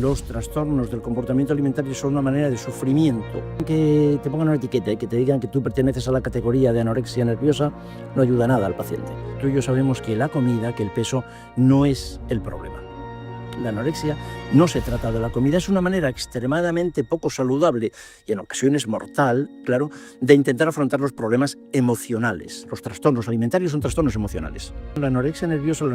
los trastornos del comportamiento alimentario son una manera de sufrimiento. Que te pongan una etiqueta y que te digan que tú perteneces a la categoría de anorexia nerviosa no ayuda nada al paciente. Tú y yo sabemos que la comida, que el peso, no es el problema. La anorexia no se trata de la comida, es una manera extremadamente poco saludable y en ocasiones mortal, claro, de intentar afrontar los problemas emocionales. Los trastornos alimentarios son trastornos emocionales. La anorexia nerviosa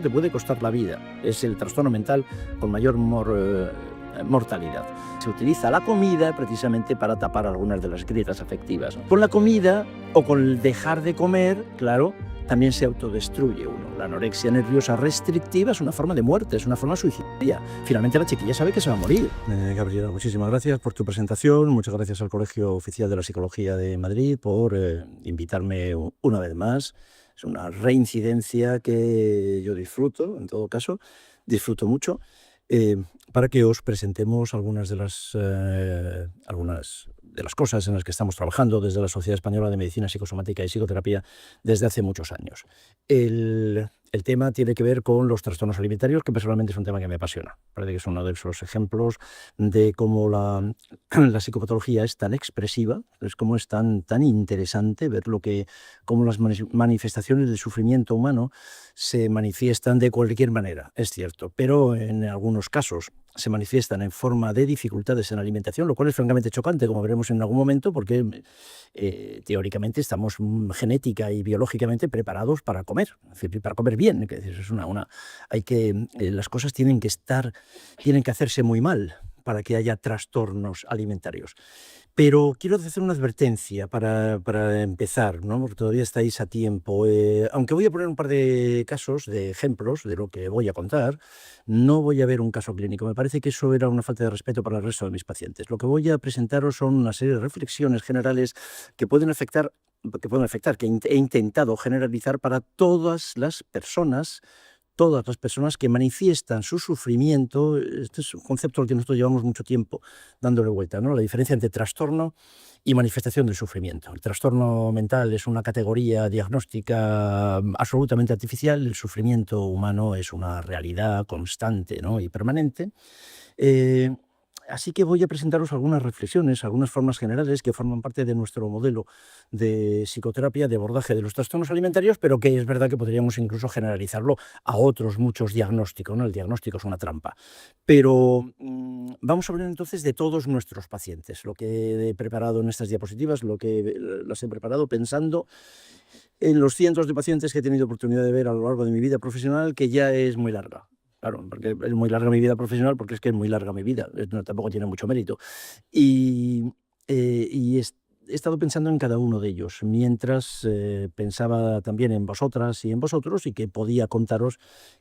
te puede costar la vida. Es el trastorno mental con mayor mortalidad. Se utiliza la comida precisamente para tapar algunas de las grietas afectivas. Con la comida o con el dejar de comer, claro, también se autodestruye uno. La anorexia nerviosa restrictiva es una forma de muerte, es una forma suicidaria. Finalmente la chiquilla sabe que se va a morir. Gabriela, muchísimas gracias por tu presentación. Muchas gracias al Colegio Oficial de la Psicología de Madrid por invitarme una vez más. Es una reincidencia que yo disfruto, en todo caso, disfruto mucho, para que os presentemos algunas de las cosas en las que estamos trabajando desde la Sociedad Española de Medicina Psicosomática y Psicoterapia desde hace muchos años. El tema tiene que ver con los trastornos alimentarios, que personalmente es un tema que me apasiona. Parece que es uno de esos ejemplos de cómo la psicopatología es tan expresiva, es como es tan interesante ver cómo las manifestaciones del sufrimiento humano se manifiestan de cualquier manera, es cierto, pero en algunos casos se manifiestan en forma de dificultades en la alimentación, lo cual es francamente chocante, como veremos en algún momento, porque teóricamente estamos genética y biológicamente preparados para comer, es decir, para comer bien. Es las cosas tienen que hacerse muy mal para que haya trastornos alimentarios. Pero quiero hacer una advertencia para empezar, ¿no? Porque todavía estáis a tiempo. Aunque voy a poner un par de casos, de ejemplos de lo que voy a contar, no voy a ver un caso clínico. Me parece que eso era una falta de respeto para el resto de mis pacientes. Lo que voy a presentaros son una serie de reflexiones generales que pueden afectar, que he intentado generalizar para todas las personas que manifiestan su sufrimiento. Este es un concepto al que nosotros llevamos mucho tiempo dándole vuelta, ¿no? La diferencia entre trastorno y manifestación del sufrimiento. El trastorno mental es una categoría diagnóstica absolutamente artificial, el sufrimiento humano es una realidad constante, ¿no? Y permanente. Así que voy a presentaros algunas reflexiones, algunas formas generales que forman parte de nuestro modelo de psicoterapia, de abordaje de los trastornos alimentarios, pero que es verdad que podríamos incluso generalizarlo a otros muchos diagnósticos, ¿no? El diagnóstico es una trampa. Pero vamos a hablar entonces de todos nuestros pacientes. Lo que he preparado en estas diapositivas, las he preparado pensando en los cientos de pacientes que he tenido oportunidad de ver a lo largo de mi vida profesional, que ya es muy larga. Claro, porque es muy larga mi vida profesional, porque es que es muy larga mi vida, tampoco tiene mucho mérito. Y he estado pensando en cada uno de ellos, mientras pensaba también en vosotras y en vosotros, y que podía contaros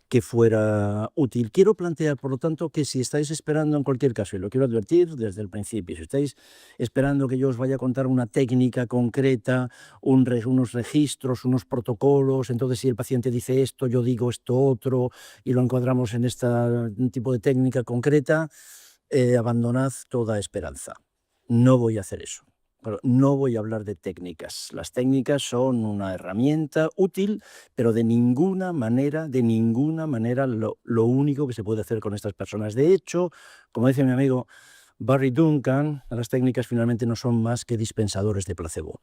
que fuera útil. Quiero plantear, por lo tanto, que si estáis esperando en cualquier caso, y lo quiero advertir desde el principio, si estáis esperando que yo os vaya a contar una técnica concreta, unos registros, unos protocolos, entonces si el paciente dice esto, yo digo esto otro, y lo encuadramos en este tipo de técnica concreta, abandonad toda esperanza. No voy a hacer eso. Pero no voy a hablar de técnicas. Las técnicas son una herramienta útil, pero de ninguna manera lo único que se puede hacer con estas personas. De hecho, como dice mi amigo Barry Duncan, las técnicas finalmente no son más que dispensadores de placebo.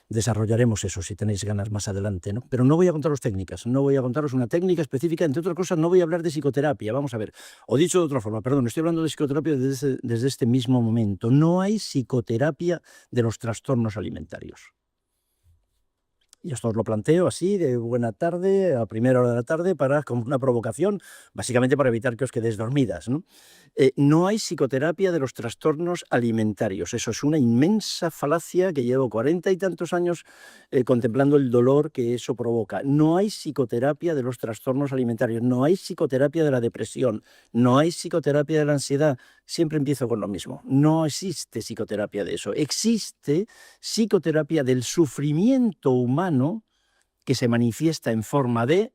Desarrollaremos eso si tenéis ganas más adelante, ¿no? Pero no voy a contaros técnicas, no voy a contaros una técnica específica, entre otras cosas no voy a hablar de psicoterapia, vamos a ver. O dicho de otra forma, perdón, estoy hablando de psicoterapia desde este mismo momento. No hay psicoterapia de los trastornos alimentarios. Y esto os lo planteo así, de buena tarde, a primera hora de la tarde, como una provocación, básicamente para evitar que os quedéis dormidas, ¿no? No hay psicoterapia de los trastornos alimentarios. Eso es una inmensa falacia que llevo 40 y tantos años contemplando el dolor que eso provoca. No hay psicoterapia de los trastornos alimentarios, no hay psicoterapia de la depresión, no hay psicoterapia de la ansiedad. Siempre empiezo con lo mismo. No existe psicoterapia de eso. Existe psicoterapia del sufrimiento humano que se manifiesta en forma de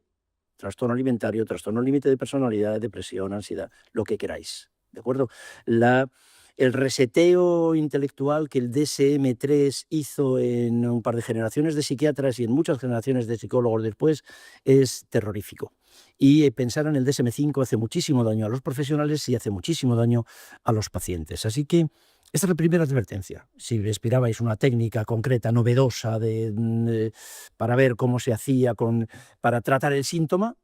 trastorno alimentario, trastorno límite de personalidad, depresión, ansiedad, lo que queráis, ¿de acuerdo? El reseteo intelectual que el DSM-3 hizo en un par de generaciones de psiquiatras y en muchas generaciones de psicólogos después es terrorífico. Y pensar en el DSM-5 hace muchísimo daño a los profesionales y hace muchísimo daño a los pacientes. Así que esta es la primera advertencia. Si aspirabais una técnica concreta, novedosa, para ver cómo se hacía para tratar el síntoma,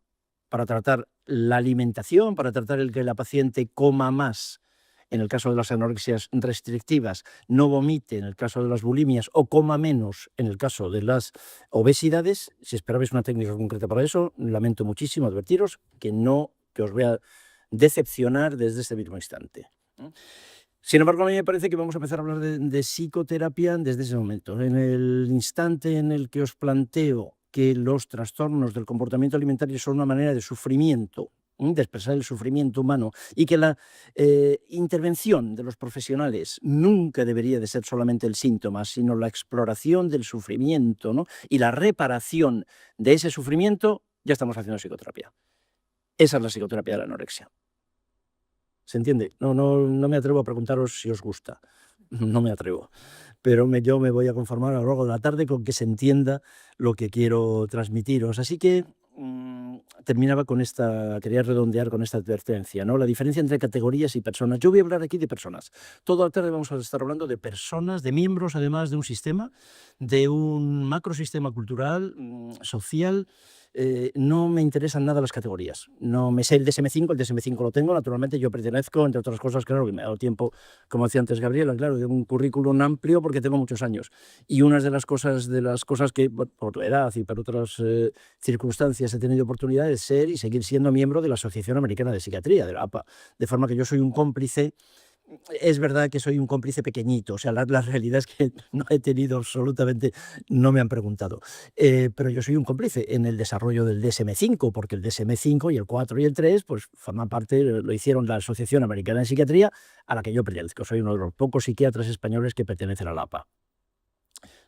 para tratar la alimentación, para tratar el que la paciente coma más, en el caso de las anorexias restrictivas, no vomite en el caso de las bulimias o coma menos en el caso de las obesidades, si esperabais una técnica concreta para eso, lamento muchísimo advertiros que os voy a decepcionar desde este mismo instante. Sin embargo, a mí me parece que vamos a empezar a hablar de psicoterapia desde ese momento. En el instante en el que os planteo que los trastornos del comportamiento alimentario son una manera de sufrimiento, de expresar el sufrimiento humano, y que la intervención de los profesionales nunca debería de ser solamente el síntoma, sino la exploración del sufrimiento, ¿no? Y la reparación de ese sufrimiento, ya estamos haciendo psicoterapia. Esa es la psicoterapia de la anorexia. ¿Se entiende? No me atrevo a preguntaros si os gusta. No me atrevo. Pero yo me voy a conformar a lo largo de la tarde con que se entienda lo que quiero transmitiros. Así que quería redondear con esta advertencia, ¿no? La diferencia entre categorías y personas. Yo voy a hablar aquí de personas. Toda la tarde vamos a estar hablando de personas, de miembros además de un sistema, de un macrosistema cultural, social. No me interesan nada las categorías. No me sé el DSM-5, el DSM-5 lo tengo, naturalmente yo pertenezco, entre otras cosas, claro, que me ha dado tiempo, como decía antes Gabriela, claro, tengo un currículum amplio porque tengo muchos años. Y una de las cosas que, por tu edad y por otras circunstancias, he tenido oportunidad de ser y seguir siendo miembro de la Asociación Americana de Psiquiatría, de la APA, de forma que yo soy un cómplice. Es verdad que soy un cómplice pequeñito, o sea, la realidad es que no he tenido absolutamente, no me han preguntado, pero yo soy un cómplice en el desarrollo del DSM-5, porque el DSM-5 y el 4 y el 3, pues forman parte, lo hicieron la Asociación Americana de Psiquiatría, a la que yo pertenezco. Soy uno de los pocos psiquiatras españoles que pertenecen a la APA.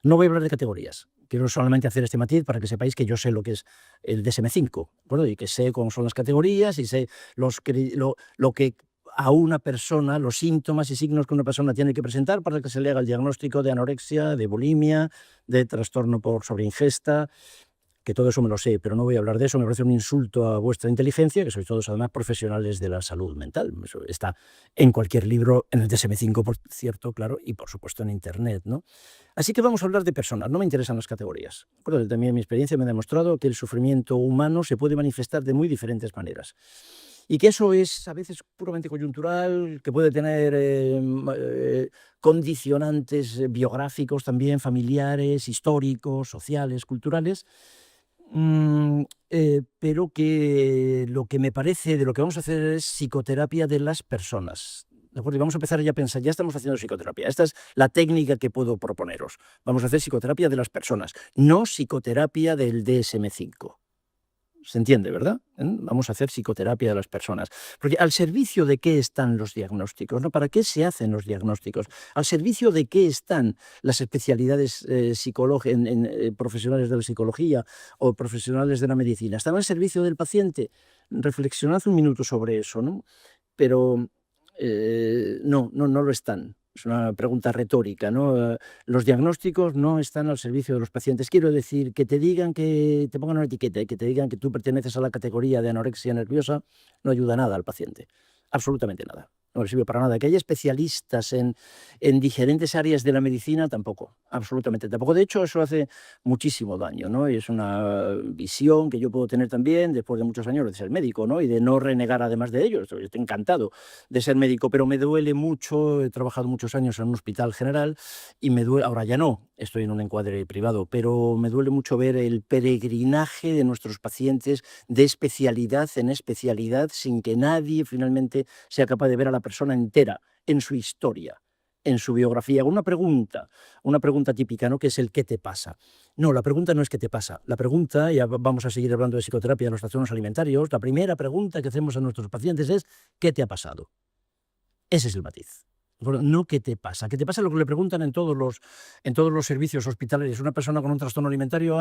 No voy a hablar de categorías, quiero solamente hacer este matiz para que sepáis que yo sé lo que es el DSM-5, ¿de y que sé cómo son las categorías y sé lo que a una persona, los síntomas y signos que una persona tiene que presentar para que se le haga el diagnóstico de anorexia, de bulimia, de trastorno por sobreingesta, que todo eso me lo sé, pero no voy a hablar de eso. Me parece un insulto a vuestra inteligencia, que sois todos además profesionales de la salud mental. Eso está en cualquier libro, en el DSM-5, por cierto, claro, y por supuesto en Internet, ¿no? Así que vamos a hablar de personas, no me interesan las categorías. Bueno, también mi experiencia me ha demostrado que el sufrimiento humano se puede manifestar de muy diferentes maneras. Y que eso es a veces puramente coyuntural, que puede tener condicionantes biográficos también, familiares, históricos, sociales, culturales, pero que lo que me parece de lo que vamos a hacer es psicoterapia de las personas. ¿De acuerdo? Y vamos a empezar ya a pensar, ya estamos haciendo psicoterapia. Esta es la técnica que puedo proponeros. Vamos a hacer psicoterapia de las personas, no psicoterapia del DSM-5. Se entiende, ¿verdad? Vamos a hacer psicoterapia de las personas. Porque al servicio de qué están los diagnósticos, ¿no? ¿Para qué se hacen los diagnósticos? Al servicio de qué están las especialidades profesionales de la psicología o profesionales de la medicina. ¿Están al servicio del paciente? Reflexionad un minuto sobre eso, ¿no? Pero no lo están. Es una pregunta retórica, ¿no? Los diagnósticos no están al servicio de los pacientes. Quiero decir, que te digan, que te pongan una etiqueta y que te digan que tú perteneces a la categoría de anorexia nerviosa, no ayuda nada al paciente. Absolutamente nada. No le sirve para nada. Que haya especialistas en diferentes áreas de la medicina, tampoco. Absolutamente tampoco. De hecho, eso hace muchísimo daño, ¿no? Y es una visión que yo puedo tener también después de muchos años de ser médico, ¿no? Y de no renegar además de ello. Estoy encantado de ser médico, pero me duele mucho. He trabajado muchos años en un hospital general y me duele, ahora ya no, estoy en un encuadre privado, pero me duele mucho ver el peregrinaje de nuestros pacientes de especialidad en especialidad sin que nadie finalmente sea capaz de ver a la persona entera en su historia, en su biografía. Una pregunta típica, ¿no? Que es el ¿qué te pasa? No, la pregunta no es ¿qué te pasa? La pregunta, ya vamos a seguir hablando de psicoterapia de los trastornos alimentarios, la primera pregunta que hacemos a nuestros pacientes es ¿qué te ha pasado? Ese es el matiz. No ¿qué te pasa? ¿Qué te pasa? Lo que le preguntan en todos los servicios hospitalarios. Una persona con un trastorno alimentario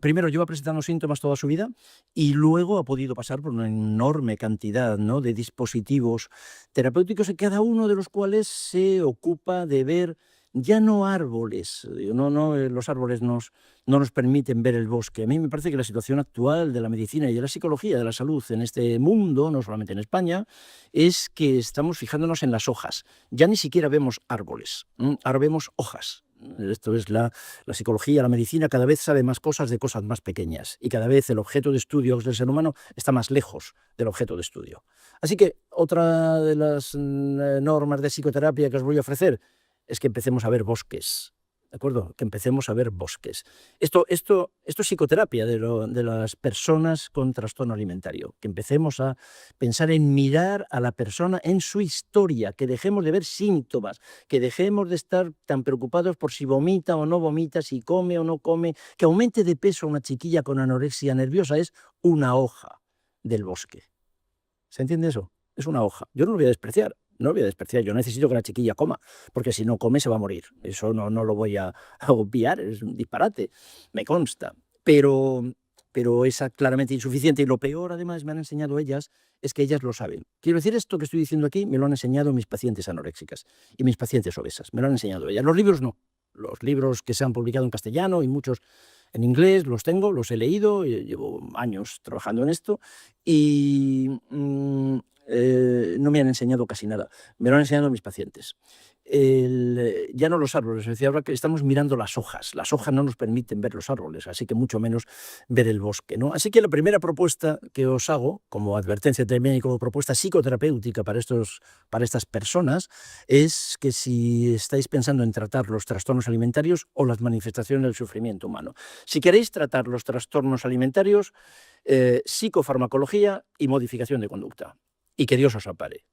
primero lleva presentando síntomas toda su vida y luego ha podido pasar por una enorme cantidad, ¿no?, de dispositivos terapéuticos, cada uno de los cuales se ocupa de ver ya no árboles, los árboles no nos permiten ver el bosque. A mí me parece que la situación actual de la medicina y de la psicología de la salud en este mundo, no solamente en España, es que estamos fijándonos en las hojas. Ya ni siquiera vemos árboles, ahora vemos hojas. Esto es la psicología, la medicina cada vez sabe más cosas de cosas más pequeñas y cada vez el objeto de estudio del ser humano está más lejos del objeto de estudio. Así que otra de las normas de psicoterapia que os voy a ofrecer es que empecemos a ver bosques, ¿de acuerdo? Que empecemos a ver bosques. Esto es psicoterapia de las personas con trastorno alimentario, que empecemos a pensar en mirar a la persona en su historia, que dejemos de ver síntomas, que dejemos de estar tan preocupados por si vomita o no vomita, si come o no come, que aumente de peso una chiquilla con anorexia nerviosa es una hoja del bosque. ¿Se entiende eso? Es una hoja. Yo no lo voy a despreciar. No lo voy a despreciar. Yo necesito que la chiquilla coma, porque si no come se va a morir. Eso no lo voy a obviar, es un disparate, me consta. Pero es claramente insuficiente. Y lo peor, además, me han enseñado ellas, es que ellas lo saben. Quiero decir, esto que estoy diciendo aquí me lo han enseñado mis pacientes anoréxicas y mis pacientes obesas. Me lo han enseñado ellas. Los libros no. Los libros que se han publicado en castellano y muchos en inglés los tengo, los he leído, llevo años trabajando en esto y no me han enseñado casi nada, me lo han enseñado mis pacientes. Ya no los árboles, es decir, ahora que estamos mirando las hojas no nos permiten ver los árboles, así que mucho menos ver el bosque, ¿no? Así que la primera propuesta que os hago, como advertencia también y como propuesta psicoterapéutica para estas personas, es que si estáis pensando en tratar los trastornos alimentarios o las manifestaciones del sufrimiento humano, si queréis tratar los trastornos alimentarios, psicofarmacología y modificación de conducta. Y que Dios os ampare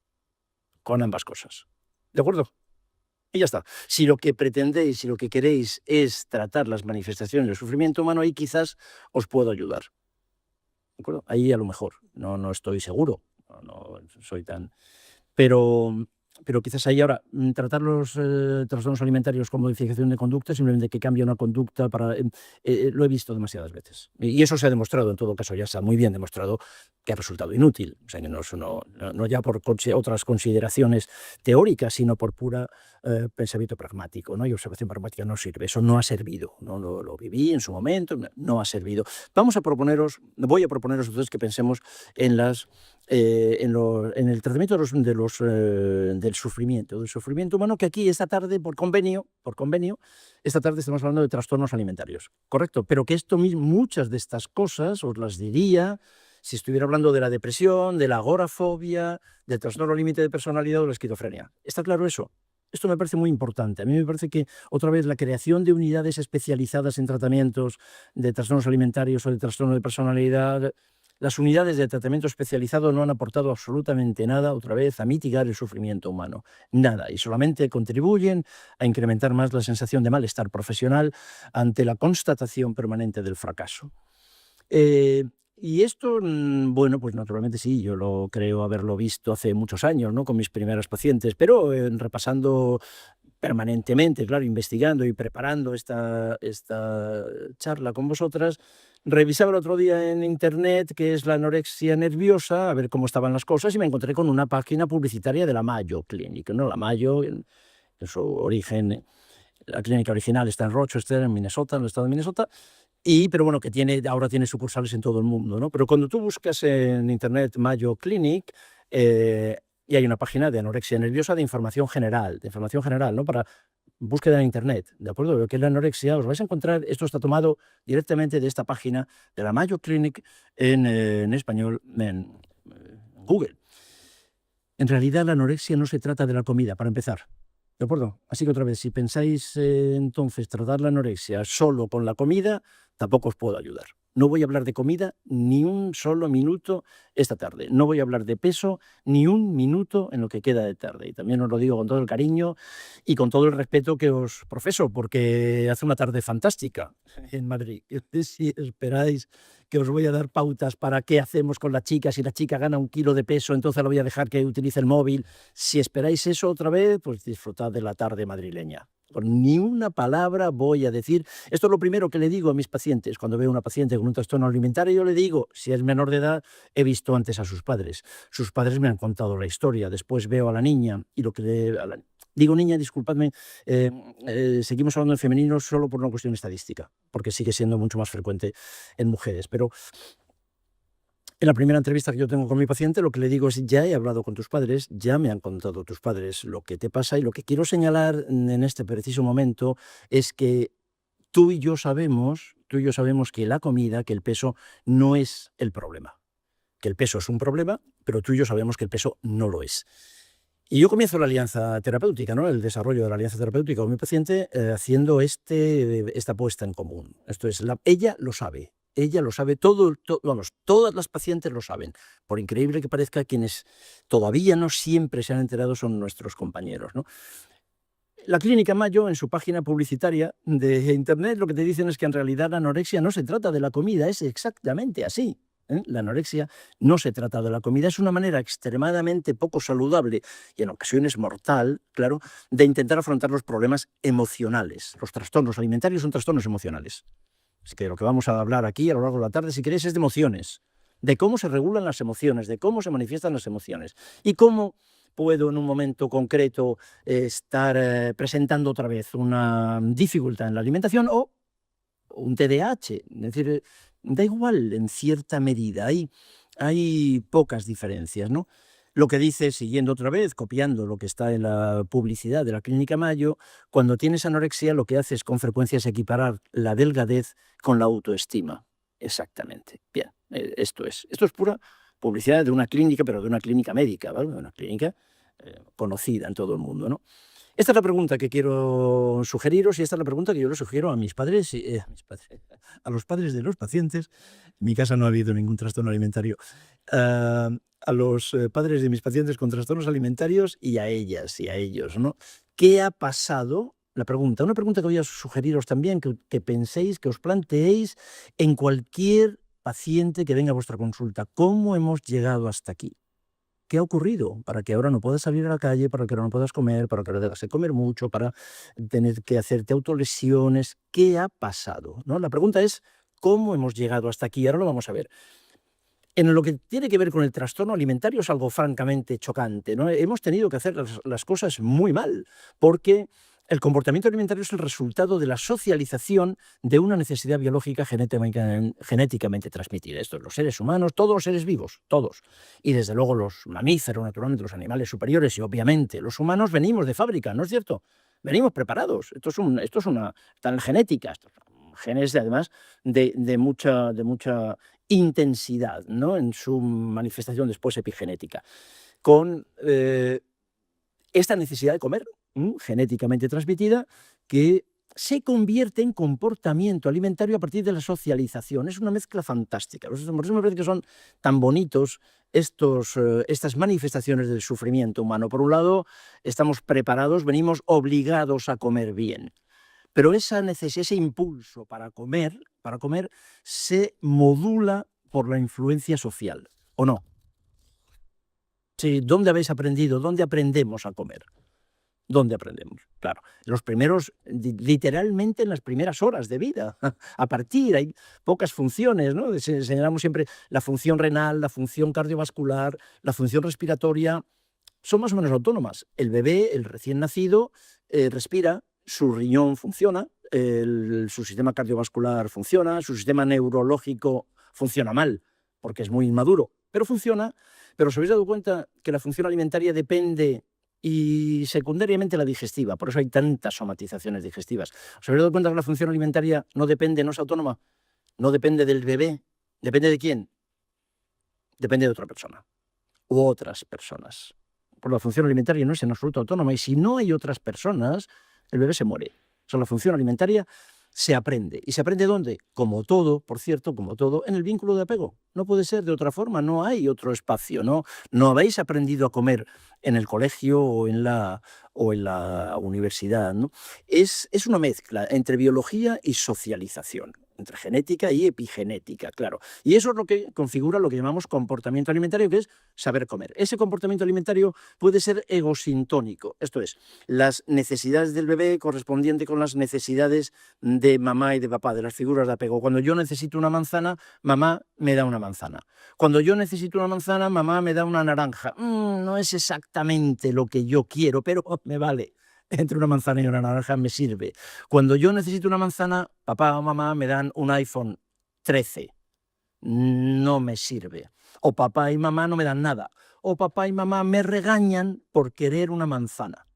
con ambas cosas. ¿De acuerdo? Y ya está. Si lo que pretendéis, si lo que queréis es tratar las manifestaciones del sufrimiento humano, ahí quizás os puedo ayudar. ¿De acuerdo? Ahí a lo mejor. No estoy seguro. No soy tan... Pero quizás ahí ahora tratar los trastornos alimentarios con modificación de conducta, simplemente que cambie una conducta lo he visto demasiadas veces. Y eso se ha demostrado, en todo caso, ya está muy bien demostrado que ha resultado inútil. O sea, que no ya por otras consideraciones teóricas, sino por pura pensamiento pragmático, ¿no? Y observación pragmática no sirve. Eso no ha servido. No lo viví en su momento, no ha servido. Voy a proponeros entonces que pensemos en el tratamiento del sufrimiento humano, que aquí esta tarde, por convenio, esta tarde estamos hablando de trastornos alimentarios, ¿correcto? Pero que muchas de estas cosas os las diría si estuviera hablando de la depresión, de la agorafobia, del trastorno límite de personalidad o de la esquizofrenia. ¿Está claro eso? Esto me parece muy importante. A mí me parece que, otra vez, la creación de unidades especializadas en tratamientos de trastornos alimentarios o de trastorno de personalidad, las unidades de tratamiento especializado no han aportado absolutamente nada, otra vez, a mitigar el sufrimiento humano. Nada. Y solamente contribuyen a incrementar más la sensación de malestar profesional ante la constatación permanente del fracaso. Y esto, bueno, pues naturalmente sí, yo lo creo haberlo visto hace muchos años, ¿no? Con mis primeras pacientes, pero repasando permanentemente, claro, investigando y preparando esta charla con vosotras, revisaba el otro día en internet qué es la anorexia nerviosa, a ver cómo estaban las cosas, y me encontré con una página publicitaria de la Mayo Clinic, ¿no? La Mayo, en su origen, la clínica original está en Rochester, en Minnesota, en el estado de Minnesota, pero bueno, que ahora tiene sucursales en todo el mundo, ¿no? Pero cuando tú buscas en internet Mayo Clinic, y hay una página de anorexia nerviosa de información general, ¿no? Para búsqueda en internet, ¿de acuerdo? Lo que es la anorexia, os vais a encontrar, esto está tomado directamente de esta página de la Mayo Clinic en español, en Google. En realidad la anorexia no se trata de la comida, para empezar. ¿De acuerdo? Así que otra vez, si pensáis entonces tratar la anorexia solo con la comida, tampoco os puedo ayudar. No voy a hablar de comida ni un solo minuto esta tarde. No voy a hablar de peso ni un minuto en lo que queda de tarde. Y también os lo digo con todo el cariño y con todo el respeto que os profeso, porque hace una tarde fantástica en Madrid. Si esperáis que os voy a dar pautas para qué hacemos con la chica, si la chica gana 1 kilo de peso, entonces la voy a dejar que utilice el móvil. Si esperáis eso otra vez, pues disfrutad de la tarde madrileña. Ni una palabra voy a decir. Esto es lo primero que le digo a mis pacientes. Cuando veo a una paciente con un trastorno alimentario, yo le digo, si es menor de edad, he visto antes a sus padres. Sus padres me han contado la historia. Después veo a la niña y Digo niña, disculpadme, seguimos hablando de femenino solo por una cuestión estadística, porque sigue siendo mucho más frecuente en mujeres. Pero en la primera entrevista que yo tengo con mi paciente, lo que le digo es, ya he hablado con tus padres, ya me han contado tus padres lo que te pasa, y lo que quiero señalar en este preciso momento es que tú y yo sabemos que la comida, que el peso no es el problema, que el peso es un problema, pero tú y yo sabemos que el peso no lo es. Y yo comienzo la alianza terapéutica, ¿no? El desarrollo de la alianza terapéutica con mi paciente, haciendo esta puesta en común. Esto es, ella lo sabe, vamos, todas las pacientes lo saben. Por increíble que parezca, quienes todavía no siempre se han enterado son nuestros compañeros, ¿no? La Clínica Mayo, en su página publicitaria de internet, lo que te dicen es que en realidad la anorexia no se trata de la comida, es exactamente así. La anorexia no se trata de la comida, es una manera extremadamente poco saludable y en ocasiones mortal, claro, de intentar afrontar los problemas emocionales. Los trastornos alimentarios son trastornos emocionales. Es que lo que vamos a hablar aquí a lo largo de la tarde, si queréis, es de emociones, de cómo se regulan las emociones, de cómo se manifiestan las emociones y cómo puedo en un momento concreto estar presentando otra vez una dificultad en la alimentación o un TDAH. Es decir, da igual en cierta medida, hay pocas diferencias, ¿no? Lo que dice, siguiendo otra vez, copiando lo que está en la publicidad de la Clínica Mayo, cuando tienes anorexia lo que hace es con frecuencia es equiparar la delgadez con la autoestima. Exactamente. Bien, esto es pura publicidad de una clínica, pero de una clínica médica, ¿vale? De una clínica conocida en todo el mundo, ¿no? Esta es la pregunta que quiero sugeriros y esta es la pregunta que yo le sugiero a mis padres, a los padres de los pacientes. En mi casa no ha habido ningún trastorno alimentario. A los padres de mis pacientes con trastornos alimentarios y a ellas y a ellos, ¿no? ¿Qué ha pasado? Una pregunta que voy a sugeriros también, que penséis, que os planteéis en cualquier paciente que venga a vuestra consulta. ¿Cómo hemos llegado hasta aquí? ¿Qué ha ocurrido para que ahora no puedas salir a la calle, para que ahora no puedas comer, para que ahora tengas que comer mucho, para tener que hacerte autolesiones? ¿Qué ha pasado? ¿No? La pregunta es, ¿cómo hemos llegado hasta aquí? Ahora lo vamos a ver. En lo que tiene que ver con el trastorno alimentario es algo francamente chocante, ¿no? Hemos tenido que hacer las cosas muy mal, porque el comportamiento alimentario es el resultado de la socialización de una necesidad biológica genéticamente transmitida. Esto es, los seres humanos, todos los seres vivos, todos. Y desde luego los mamíferos, naturalmente, los animales superiores y obviamente los humanos venimos de fábrica, ¿no es cierto? Venimos preparados. Esto es una tal genética, genes además de mucha intensidad, ¿no? En su manifestación después epigenética, con esta necesidad de comer genéticamente transmitida que se convierte en comportamiento alimentario a partir de la socialización. Es una mezcla fantástica. Por eso me parece que son tan bonitos estas manifestaciones del sufrimiento humano. Por un lado, estamos preparados, venimos obligados a comer bien. Pero esa necesidad, ese impulso para comer se modula por la influencia social, ¿o no? Sí, ¿dónde habéis aprendido? ¿Dónde aprendemos a comer? ¿Dónde aprendemos? Claro, literalmente en las primeras horas de vida. A partir, hay pocas funciones, ¿no? Señalamos siempre la función renal, la función cardiovascular, la función respiratoria, son más o menos autónomas. El bebé, el recién nacido, respira, su riñón funciona, su sistema cardiovascular funciona, su sistema neurológico funciona mal, porque es muy inmaduro, pero funciona. Pero ¿os habéis dado cuenta que la función alimentaria depende y secundariamente la digestiva? Por eso hay tantas somatizaciones digestivas. ¿Os habéis dado cuenta que la función alimentaria no depende, no es autónoma? No depende del bebé. ¿Depende de quién? Depende de otra persona u otras personas. Por la función alimentaria no es en absoluto autónoma y si no hay otras personas, el bebé se muere. O sea, la función alimentaria se aprende. ¿Y se aprende dónde? Como todo, por cierto, como todo, en el vínculo de apego. No puede ser de otra forma, no hay otro espacio, ¿no? No habéis aprendido a comer en el colegio o en la universidad, ¿no? Es una mezcla entre biología y socialización, entre genética y epigenética, claro. Y eso es lo que configura lo que llamamos comportamiento alimentario, que es saber comer. Ese comportamiento alimentario puede ser egosintónico, esto es, las necesidades del bebé correspondiente con las necesidades de mamá y de papá, de las figuras de apego. Cuando yo necesito una manzana, mamá me da una manzana. Cuando yo necesito una manzana, mamá me da una naranja. No es exactamente lo que yo quiero, pero me vale. entre una manzana y una naranja me sirve. Cuando yo necesito una manzana, papá o mamá me dan un iPhone 13. No me sirve. O papá y mamá no me dan nada. O papá y mamá me regañan por querer una manzana.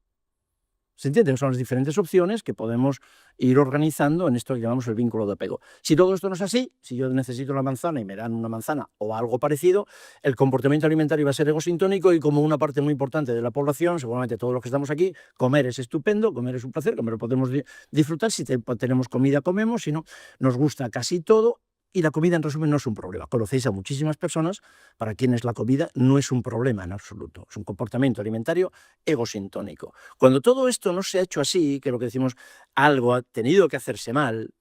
¿Se entiende? Son las diferentes opciones que podemos ir organizando en esto que llamamos el vínculo de apego. Si todo esto no es así, si yo necesito la manzana y me dan una manzana o algo parecido, el comportamiento alimentario va a ser egosintónico y como una parte muy importante de la población, seguramente todos los que estamos aquí, comer es estupendo, comer es un placer, comer lo podemos disfrutar, si tenemos comida comemos, si no, nos gusta casi todo. Y la comida, en resumen, no es un problema. Conocéis a muchísimas personas para quienes la comida no es un problema en absoluto. Es un comportamiento alimentario egosintónico. Cuando todo esto no se ha hecho así, que lo que decimos, algo ha tenido que hacerse mal,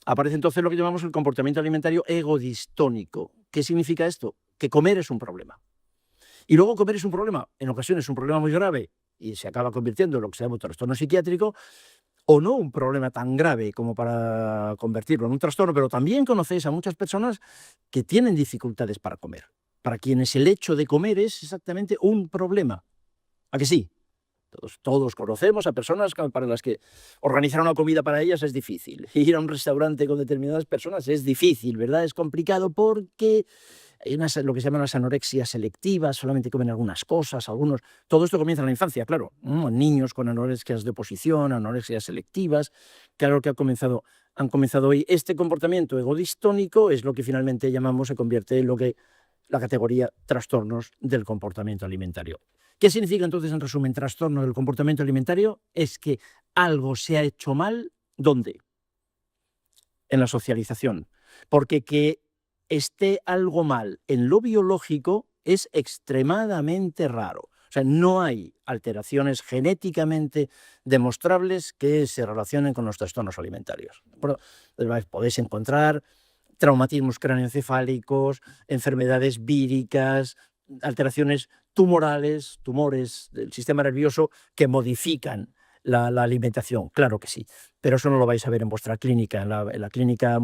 aparece entonces lo que llamamos el comportamiento alimentario egodistónico. ¿Qué significa esto? Que comer es un problema. Y luego comer es un problema, en ocasiones es un problema muy grave y se acaba convirtiendo en lo que se llama un trastorno psiquiátrico, o no un problema tan grave como para convertirlo en un trastorno, pero también conocéis a muchas personas que tienen dificultades para comer, para quienes el hecho de comer es exactamente un problema. ¿A que sí? Todos conocemos a personas para las que organizar una comida para ellas es difícil. Ir a un restaurante con determinadas personas es difícil, ¿verdad? Es complicado porque hay lo que se llaman las anorexias selectivas, solamente comen algunas cosas, algunos. Todo esto comienza en la infancia, claro. Niños con anorexias de oposición, anorexias selectivas, claro que han comenzado hoy. Este comportamiento egodistónico es lo que finalmente llamamos, se convierte en lo que la categoría trastornos del comportamiento alimentario. ¿Qué significa entonces, en resumen, trastorno del comportamiento alimentario? Es que algo se ha hecho mal, ¿dónde? En la socialización. Porque que esté algo mal en lo biológico es extremadamente raro. O sea, no hay alteraciones genéticamente demostrables que se relacionen con los trastornos alimentarios. Podéis encontrar traumatismos craneoencefálicos, enfermedades víricas, alteraciones tumorales, tumores del sistema nervioso que modifican la alimentación, claro que sí, pero eso no lo vais a ver en vuestra clínica, en la clínica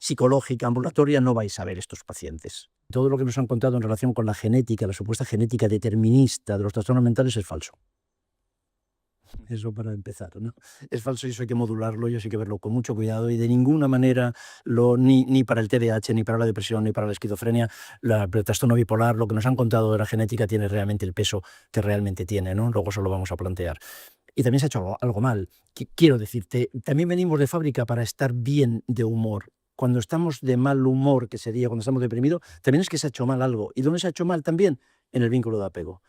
psicológica ambulatoria no vais a ver estos pacientes. Todo lo que nos han contado en relación con la genética, la supuesta genética determinista de los trastornos mentales es falso. Eso para empezar, ¿no? Es falso y eso hay que modularlo y eso hay que verlo con mucho cuidado y de ninguna manera, ni para el TDAH, ni para la depresión, ni para la esquizofrenia, el trastorno bipolar, lo que nos han contado de la genética tiene realmente el peso que realmente tiene, ¿no? Luego eso lo vamos a plantear. Y también se ha hecho algo mal. Quiero decirte, también venimos de fábrica para estar bien de humor. Cuando estamos de mal humor, que sería cuando estamos deprimidos, también es que se ha hecho mal algo. ¿Y dónde se ha hecho mal también? En el vínculo de apego.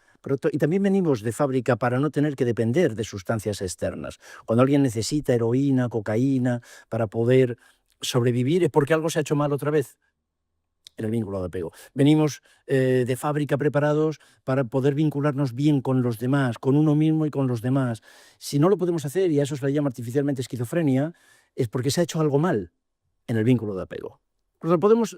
Y también venimos de fábrica para no tener que depender de sustancias externas. Cuando alguien necesita heroína, cocaína, para poder sobrevivir, es porque algo se ha hecho mal otra vez. En el vínculo de apego. Venimos de fábrica preparados para poder vincularnos bien con los demás, con uno mismo y con los demás. Si no lo podemos hacer, y a eso se le llama artificialmente esquizofrenia, es porque se ha hecho algo mal en el vínculo de apego. Lo podemos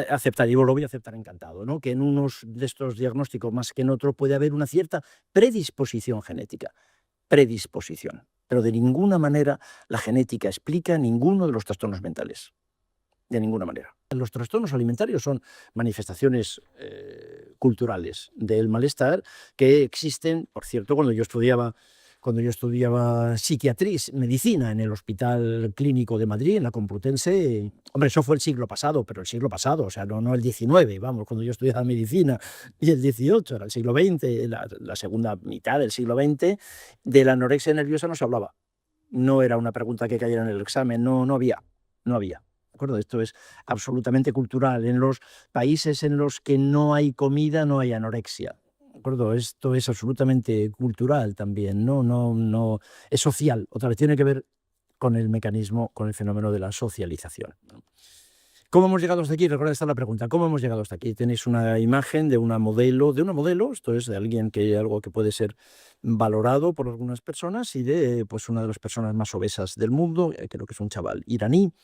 aceptar, y lo voy a aceptar encantado, ¿no? Que en unos de estos diagnósticos más que en otro puede haber una cierta predisposición genética. Predisposición. Pero de ninguna manera la genética explica ninguno de los trastornos mentales. De ninguna manera. Los trastornos alimentarios son manifestaciones culturales del malestar que existen, por cierto, cuando yo estudiaba psiquiatría, medicina en el Hospital Clínico de Madrid, en la Complutense. Hombre, eso fue el siglo pasado, pero el siglo pasado, o sea, no el XIX, vamos, cuando yo estudiaba medicina, y el XVIII, era el siglo XX, la segunda mitad del siglo XX, de la anorexia nerviosa no se hablaba. No era una pregunta que cayera en el examen, no había. ¿De acuerdo? Esto es absolutamente cultural. En los países en los que no hay comida, no hay anorexia. ¿De acuerdo? Esto es absolutamente cultural también, no es social. Otra vez tiene que ver con el mecanismo, con el fenómeno de la socialización. ¿Cómo hemos llegado hasta aquí? Recuerda, esta es la pregunta. ¿Cómo hemos llegado hasta aquí? Tenéis una imagen de una modelo, esto es de alguien algo que puede ser valorado por algunas personas y de pues, una de las personas más obesas del mundo, creo que es un chaval iraní,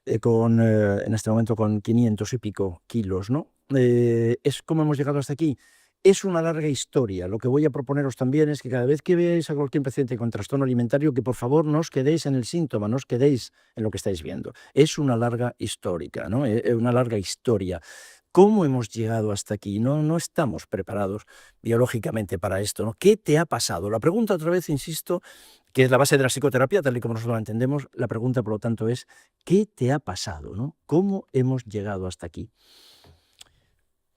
en este momento con 500 y pico kilos, ¿no? Es cómo hemos llegado hasta aquí. Es una larga historia. Lo que voy a proponeros también es que cada vez que veáis a cualquier paciente con trastorno alimentario, que por favor no os quedéis en el síntoma, no os quedéis en lo que estáis viendo. Es una larga histórica, ¿no? Una larga historia. ¿Cómo hemos llegado hasta aquí? No estamos preparados biológicamente para esto, ¿no? ¿Qué te ha pasado? La pregunta, otra vez, insisto, que es la base de la psicoterapia, tal y como nosotros la entendemos, la pregunta, por lo tanto, es ¿qué te ha pasado, no? ¿Cómo hemos llegado hasta aquí?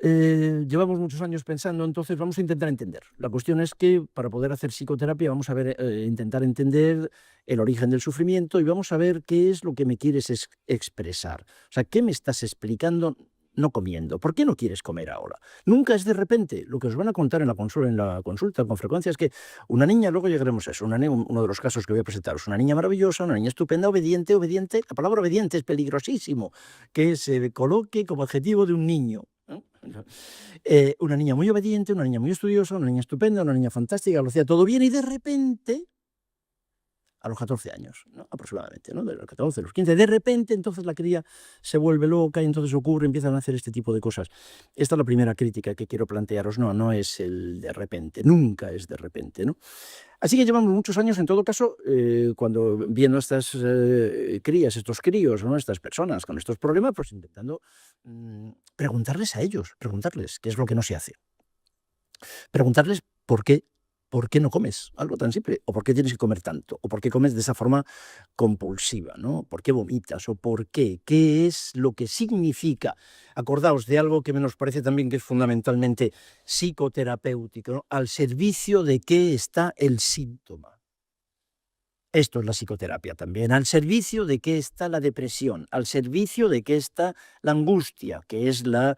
Llevamos muchos años pensando, entonces vamos a intentar entender. La cuestión es que para poder hacer psicoterapia vamos a ver, intentar entender el origen del sufrimiento y vamos a ver qué es lo que me quieres expresar. O sea, ¿qué me estás explicando no comiendo? ¿Por qué no quieres comer ahora? Nunca es de repente. Lo que os van a contar en la consulta con frecuencia es que una niña, luego llegaremos a eso, uno de los casos que voy a presentaros, una niña maravillosa, una niña estupenda, obediente, la palabra obediente es peligrosísimo, que se coloque como adjetivo de un niño, ¿no? Una niña muy obediente, una niña muy estudiosa, una niña estupenda, una niña fantástica, lo hacía todo bien y de repente, a los 14 años, ¿no? Aproximadamente, ¿no? De los 14, los 15, de repente entonces la cría se vuelve loca y entonces empiezan a hacer este tipo de cosas. Esta es la primera crítica que quiero plantearos. No es el de repente, nunca es de repente, ¿no? Así que llevamos muchos años, en todo caso, cuando viendo estas crías, estos críos, ¿no? Estas personas con estos problemas, pues intentando preguntarles a ellos, preguntarles qué es lo que no se hace. Preguntarles por qué no comes algo tan simple, o por qué tienes que comer tanto, o por qué comes de esa forma compulsiva, ¿no? ¿Por qué vomitas? ¿O por qué? ¿Qué es lo que significa? Acordaos de algo que me nos parece también que es fundamentalmente psicoterapéutico, ¿no? Al servicio de qué está el síntoma. Esto es la psicoterapia también. Al servicio de qué está la depresión, al servicio de qué está la angustia, que es la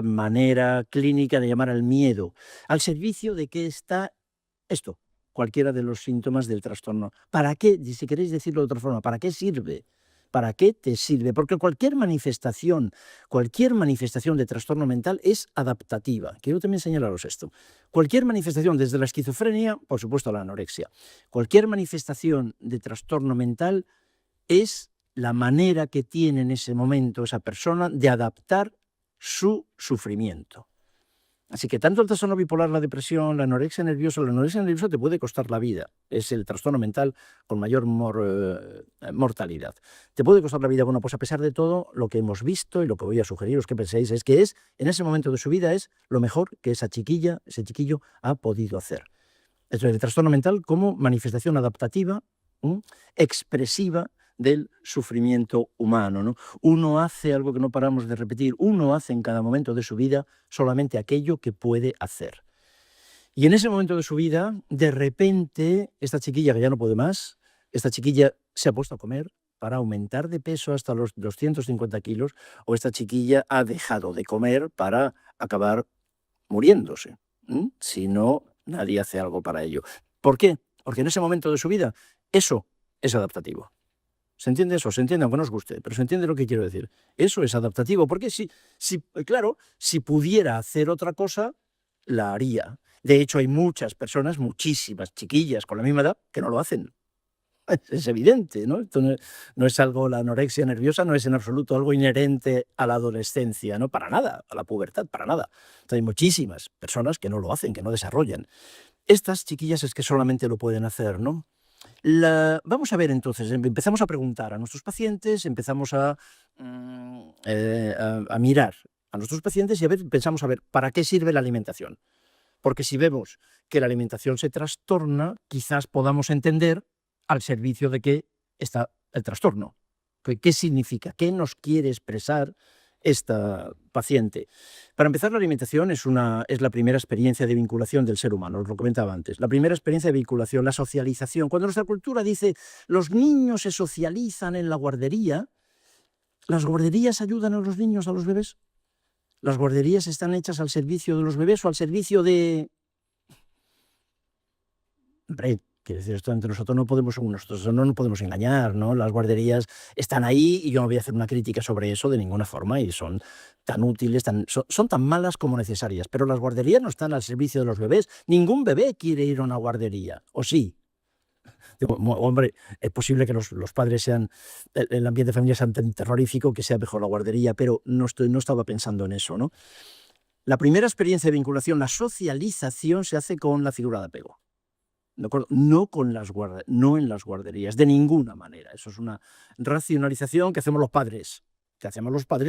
manera clínica de llamar al miedo, al servicio de qué está esto, cualquiera de los síntomas del trastorno. ¿Para qué? Si queréis decirlo de otra forma, ¿para qué sirve? ¿Para qué te sirve? Porque cualquier manifestación de trastorno mental es adaptativa. Quiero también señalaros esto. Cualquier manifestación, desde la esquizofrenia, por supuesto, a la anorexia, cualquier manifestación de trastorno mental es la manera que tiene en ese momento esa persona de adaptar su sufrimiento. Así que tanto el trastorno bipolar, la depresión, la anorexia nerviosa te puede costar la vida. Es el trastorno mental con mayor mortalidad. Te puede costar la vida. Bueno, pues a pesar de todo, lo que hemos visto y lo que voy a sugeriros que penséis es que en ese momento de su vida es lo mejor que esa chiquilla, ese chiquillo ha podido hacer. Esto es el trastorno mental como manifestación adaptativa, expresiva del sufrimiento humano, ¿no? Uno hace algo que no paramos de repetir, uno hace en cada momento de su vida solamente aquello que puede hacer. Y en ese momento de su vida, de repente, esta chiquilla que ya no puede más, esta chiquilla se ha puesto a comer para aumentar de peso hasta los 250 kilos, o esta chiquilla ha dejado de comer para acabar muriéndose. Si no, nadie hace algo para ello. ¿Por qué? Porque en ese momento de su vida, eso es adaptativo. ¿Se entiende eso? Se entiende, aunque no os guste, pero se entiende lo que quiero decir. Eso es adaptativo, porque claro, si pudiera hacer otra cosa, la haría. De hecho, hay muchas personas, muchísimas chiquillas con la misma edad, que no lo hacen. Es evidente, ¿no? Esto no es algo, la anorexia nerviosa no es en absoluto algo inherente a la adolescencia, ¿no? Para nada, a la pubertad, para nada. Entonces, hay muchísimas personas que no lo hacen, que no desarrollan. Estas chiquillas es que solamente lo pueden hacer, ¿no? Vamos a ver entonces, empezamos a preguntar a nuestros pacientes, empezamos a mirar a nuestros pacientes y pensamos a ver para qué sirve la alimentación. Porque si vemos que la alimentación se trastorna, quizás podamos entender al servicio de qué está el trastorno. ¿Qué significa? ¿Qué nos quiere expresar esta paciente? Para empezar, la alimentación es la primera experiencia de vinculación del ser humano, os lo comentaba antes. La primera experiencia de vinculación, la socialización. Cuando nuestra cultura dice los niños se socializan en la guardería, ¿las guarderías ayudan a los niños, a los bebés? ¿Las guarderías están hechas al servicio de los bebés o al servicio de...? Hombre, quiero decir, esto entre nosotros no nos podemos engañar, ¿no? Las guarderías están ahí y yo no voy a hacer una crítica sobre eso de ninguna forma y son tan útiles, son tan malas como necesarias, pero las guarderías no están al servicio de los bebés. Ningún bebé quiere ir a una guardería, ¿o sí? Digo, hombre, es posible que los padres el ambiente familiar sea tan terrorífico que sea mejor la guardería, pero no estaba pensando en eso, ¿no? La primera experiencia de vinculación, la socialización, se hace con la figura de apego. ¿De acuerdo? No en las guarderías, de ninguna manera. Eso es una racionalización que hacemos los padres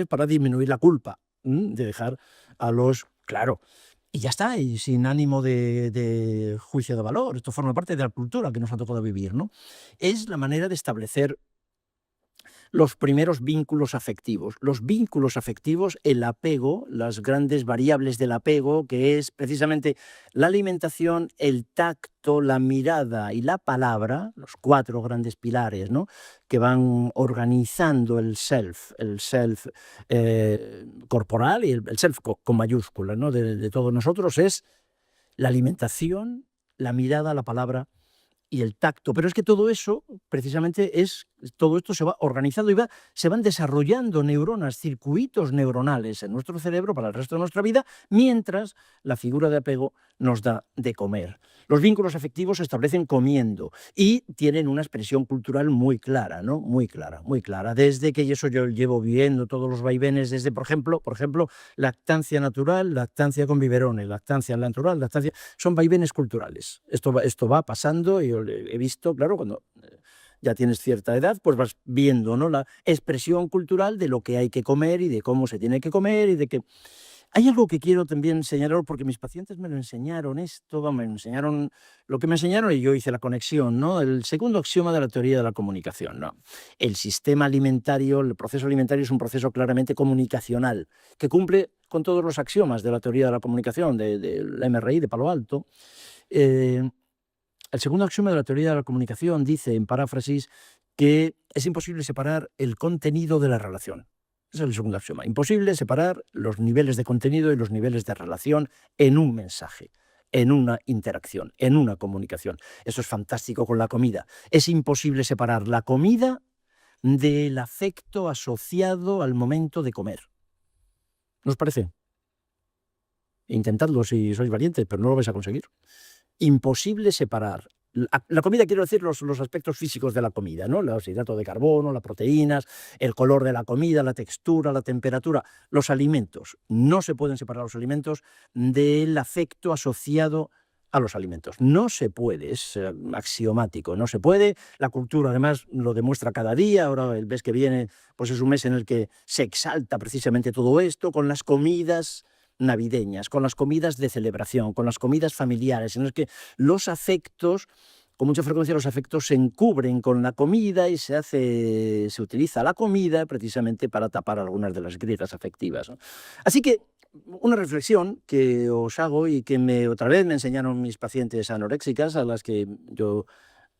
para disminuir la culpa. de dejar a los... Claro, y ya está, y sin ánimo de juicio de valor. Esto forma parte de la cultura que nos ha tocado vivir, ¿no? Es la manera de establecer los primeros vínculos afectivos. Los vínculos afectivos, el apego, las grandes variables del apego, que es precisamente la alimentación, el tacto, la mirada y la palabra, los 4 grandes pilares, ¿no?, que van organizando el self corporal y el self con mayúsculas, ¿no?, de todos nosotros, es la alimentación, la mirada, la palabra y el tacto. Pero es que todo eso, precisamente, todo esto se va organizando y se van desarrollando neuronas, circuitos neuronales en nuestro cerebro para el resto de nuestra vida, mientras la figura de apego nos da de comer. Los vínculos afectivos se establecen comiendo y tienen una expresión cultural muy clara, ¿no? Muy clara, muy clara. Desde que, y eso yo llevo viviendo todos los vaivenes, desde, por ejemplo, lactancia natural, lactancia con biberones, lactancia natural, lactancia... Son vaivenes culturales. Esto va pasando y yo he visto, claro, cuando ya tienes cierta edad, pues vas viendo, ¿no?, la expresión cultural de lo que hay que comer y de cómo se tiene que comer y de que... Hay algo que quiero también señalar, porque mis pacientes me lo enseñaron esto, me enseñaron lo que me enseñaron y yo hice la conexión, ¿no? El segundo axioma de la teoría de la comunicación, ¿no? El sistema alimentario, el proceso alimentario es un proceso claramente comunicacional, que cumple con todos los axiomas de la teoría de la comunicación, de la MRI, de Palo Alto. El segundo axioma de la teoría de la comunicación dice, en paráfrasis, que es imposible separar el contenido de la relación. Ese es el segundo axioma. Imposible separar los niveles de contenido y los niveles de relación en un mensaje, en una interacción, en una comunicación. Eso es fantástico con la comida. Es imposible separar la comida del afecto asociado al momento de comer. ¿No os parece? Intentadlo si sois valientes, pero no lo vais a conseguir. Imposible separar. La comida, quiero decir, los aspectos físicos de la comida, ¿no? Los hidratos de carbono, las proteínas, el color de la comida, la textura, la temperatura, los alimentos. No se pueden separar los alimentos del afecto asociado a los alimentos. No se puede, es axiomático, no se puede. La cultura, además, lo demuestra cada día. Ahora, el mes que viene, pues es un mes en el que se exalta precisamente todo esto, con las comidas navideñas, con las comidas de celebración, con las comidas familiares, en las que los afectos, con mucha frecuencia los afectos se encubren con la comida y se utiliza la comida precisamente para tapar algunas de las grietas afectivas, ¿no? Así que una reflexión que os hago y que otra vez me enseñaron mis pacientes anoréxicas, a las que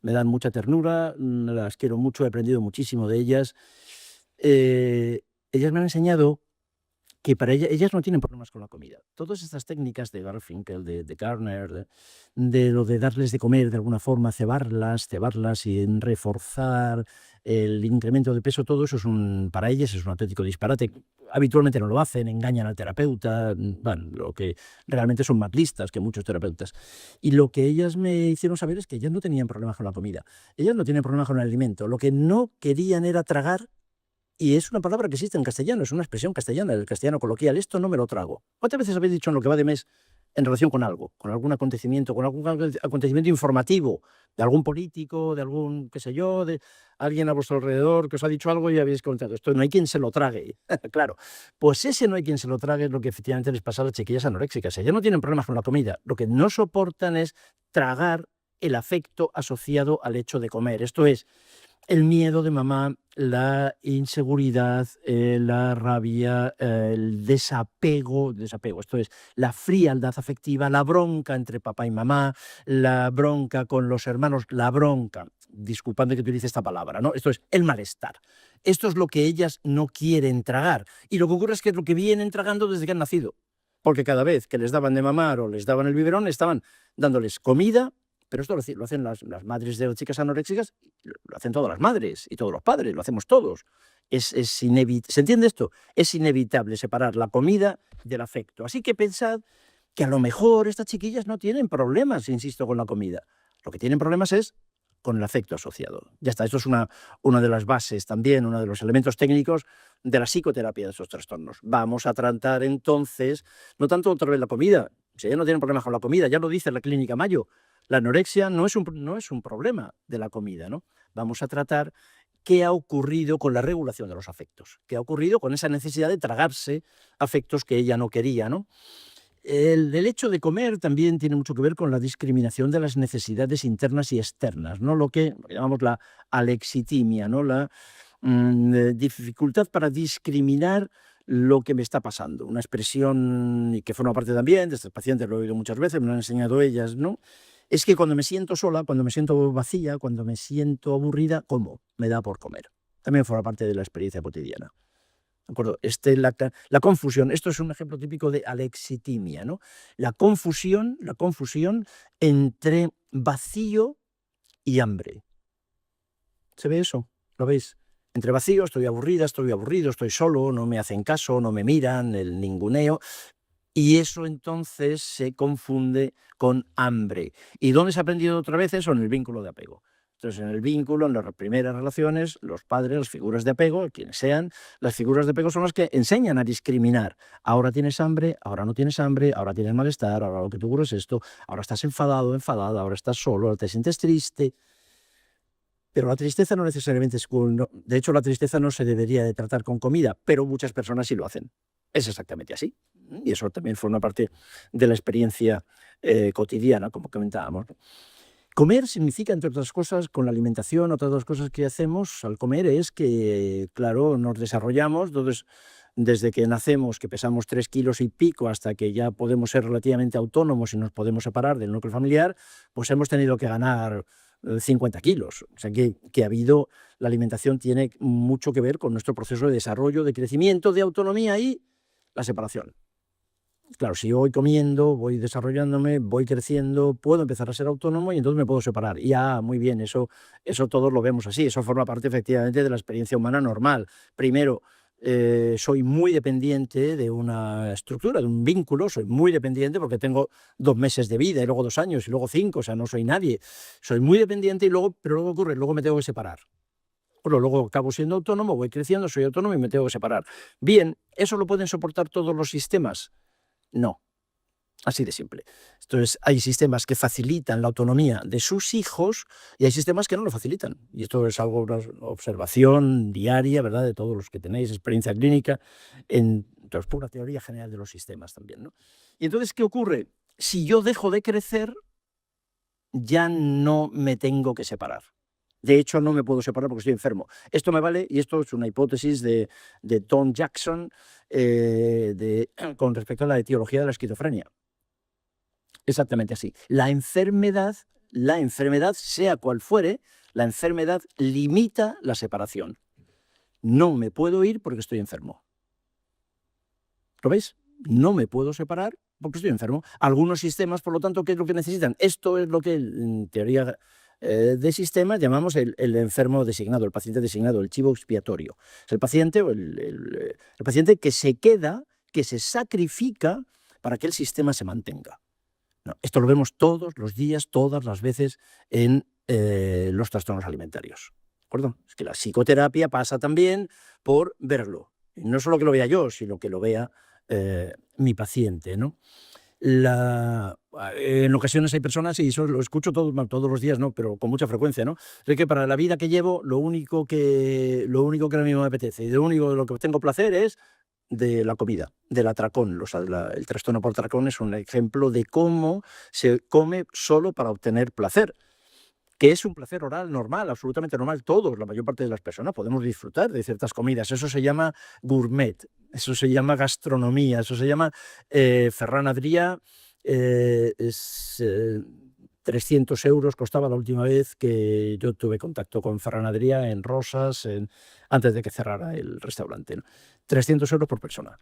me dan mucha ternura, las quiero mucho, he aprendido muchísimo de ellas. Ellas me han enseñado que para ellas no tienen problemas con la comida. Todas estas técnicas de Garfinkel, de Garner, de lo de darles de comer de alguna forma, cebarlas y reforzar el incremento de peso, todo eso para ellas es un auténtico disparate. Habitualmente no lo hacen, engañan al terapeuta, lo que realmente son más listas que muchos terapeutas. Y lo que ellas me hicieron saber es que ellas no tenían problemas con la comida. Ellas no tienen problemas con el alimento. Lo que no querían era tragar. Y es una palabra que existe en castellano, es una expresión castellana, el castellano coloquial. Esto no me lo trago. ¿Cuántas veces habéis dicho en lo que va de mes en relación con algo, con algún acontecimiento informativo, de algún político, de algún, qué sé yo, de alguien a vuestro alrededor que os ha dicho algo y habéis contado? Esto no hay quien se lo trague. Claro, pues ese no hay quien se lo trague es lo que efectivamente les pasa a las chiquillas anoréxicas. Ellas no tienen problemas con la comida. Lo que no soportan es tragar el afecto asociado al hecho de comer. Esto es el miedo de mamá, la inseguridad, la rabia, el desapego, esto es la frialdad afectiva, la bronca entre papá y mamá, la bronca con los hermanos, la bronca, disculpadme que utilice esta palabra, ¿no? Esto es el malestar. Esto es lo que ellas no quieren tragar. Y lo que ocurre es que es lo que vienen tragando desde que han nacido. Porque cada vez que les daban de mamar o les daban el biberón, estaban dándoles comida. Pero esto lo hacen las madres de las chicas anoréxicas, lo hacen todas las madres y todos los padres, lo hacemos todos. ¿Se entiende esto? Es inevitable separar la comida del afecto. Así que pensad que a lo mejor estas chiquillas no tienen problemas, insisto, con la comida. Lo que tienen problemas es con el afecto asociado. Ya está, esto es una de las bases también, uno de los elementos técnicos de la psicoterapia de estos trastornos. Vamos a tratar entonces, no tanto otra vez la comida, si ya no tienen problemas con la comida, ya lo dice la Clínica Mayo. La anorexia no es un problema de la comida, ¿no? Vamos a tratar qué ha ocurrido con la regulación de los afectos, qué ha ocurrido con esa necesidad de tragarse afectos que ella no quería, ¿no? El hecho de comer también tiene mucho que ver con la discriminación de las necesidades internas y externas, ¿no? Lo que llamamos la alexitimia, ¿no? La dificultad para discriminar lo que me está pasando. Una expresión y que forma parte también de estos pacientes, lo he oído muchas veces, me lo han enseñado ellas, ¿no? Es que cuando me siento sola, cuando me siento vacía, cuando me siento aburrida, como me da por comer. También forma parte de la experiencia cotidiana. ¿De acuerdo? La confusión, esto es un ejemplo típico de alexitimia, ¿no? La confusión entre vacío y hambre. ¿Se ve eso? ¿Lo veis? Entre vacío, estoy aburrida, estoy aburrido, estoy solo, no me hacen caso, no me miran, el ninguneo. Y eso entonces se confunde con hambre. ¿Y dónde se ha aprendido otra vez eso? En el vínculo de apego. Entonces, en el vínculo, en las primeras relaciones, los padres, las figuras de apego, quienes sean, las figuras de apego son las que enseñan a discriminar. Ahora tienes hambre, ahora no tienes hambre, ahora tienes malestar, ahora lo que te ocurre es esto, ahora estás enfadado, enfadada, ahora estás solo, ahora te sientes triste. Pero la tristeza no necesariamente es... de hecho, la tristeza no se debería de tratar con comida, pero muchas personas sí lo hacen. Es exactamente así. Y eso también forma parte de la experiencia cotidiana, como comentábamos, ¿no? Comer significa, entre otras cosas, con la alimentación, otras dos cosas que hacemos al comer es que, claro, nos desarrollamos. Entonces, desde que nacemos, que pesamos 3 kilos y pico, hasta que ya podemos ser relativamente autónomos y nos podemos separar del núcleo familiar, pues hemos tenido que ganar 50 kilos. O sea que ha habido, la alimentación tiene mucho que ver con nuestro proceso de desarrollo, de crecimiento, de autonomía y la separación. Claro, si yo voy comiendo, voy desarrollándome, voy creciendo, puedo empezar a ser autónomo y entonces me puedo separar. Y muy bien, eso todos lo vemos así, eso forma parte efectivamente de la experiencia humana normal. Primero, soy muy dependiente de una estructura, de un vínculo, soy muy dependiente porque tengo 2 meses de vida y luego 2 años y luego 5, o sea, no soy nadie. Soy muy dependiente pero luego ocurre, luego me tengo que separar. Bueno, luego acabo siendo autónomo, voy creciendo, soy autónomo y me tengo que separar. Bien, ¿eso lo pueden soportar todos los sistemas? No, así de simple. Entonces, hay sistemas que facilitan la autonomía de sus hijos y hay sistemas que no lo facilitan. Y esto es algo, una observación diaria, ¿verdad?, de todos los que tenéis experiencia clínica, entonces, pura teoría general de los sistemas también, ¿no? Y entonces, ¿qué ocurre? Si yo dejo de crecer, ya no me tengo que separar. De hecho, no me puedo separar porque estoy enfermo. Esto me vale, y esto es una hipótesis de Tom Jackson con respecto a la etiología de la esquizofrenia. Exactamente así. La enfermedad, sea cual fuere, la enfermedad limita la separación. No me puedo ir porque estoy enfermo. ¿Lo veis? No me puedo separar porque estoy enfermo. Algunos sistemas, por lo tanto, ¿qué es lo que necesitan? Esto es lo que en teoría de sistemas llamamos el enfermo designado, el paciente designado, el chivo expiatorio. Es el paciente, el paciente que se queda, que se sacrifica para que el sistema se mantenga. No, esto lo vemos todos los días, todas las veces en los trastornos alimentarios. ¿De acuerdo? Es que la psicoterapia pasa también por verlo. Y no solo que lo vea yo, sino que lo vea mi paciente, ¿no? En ocasiones hay personas, y eso lo escucho todos los días, ¿no?, pero con mucha frecuencia, ¿no?, de que para la vida que llevo, lo único que ahora mismo me apetece y lo único de lo que tengo placer es de la comida, del atracón. El trastorno por atracón es un ejemplo de cómo se come solo para obtener placer, que es un placer oral normal, absolutamente normal. Todos, la mayor parte de las personas, podemos disfrutar de ciertas comidas. Eso se llama gourmet, eso se llama gastronomía, eso se llama Ferran Adrià. 300 euros costaba la última vez que yo tuve contacto con Ferran Adrià en Rosas, antes de que cerrara el restaurante, ¿no? 300 euros por persona.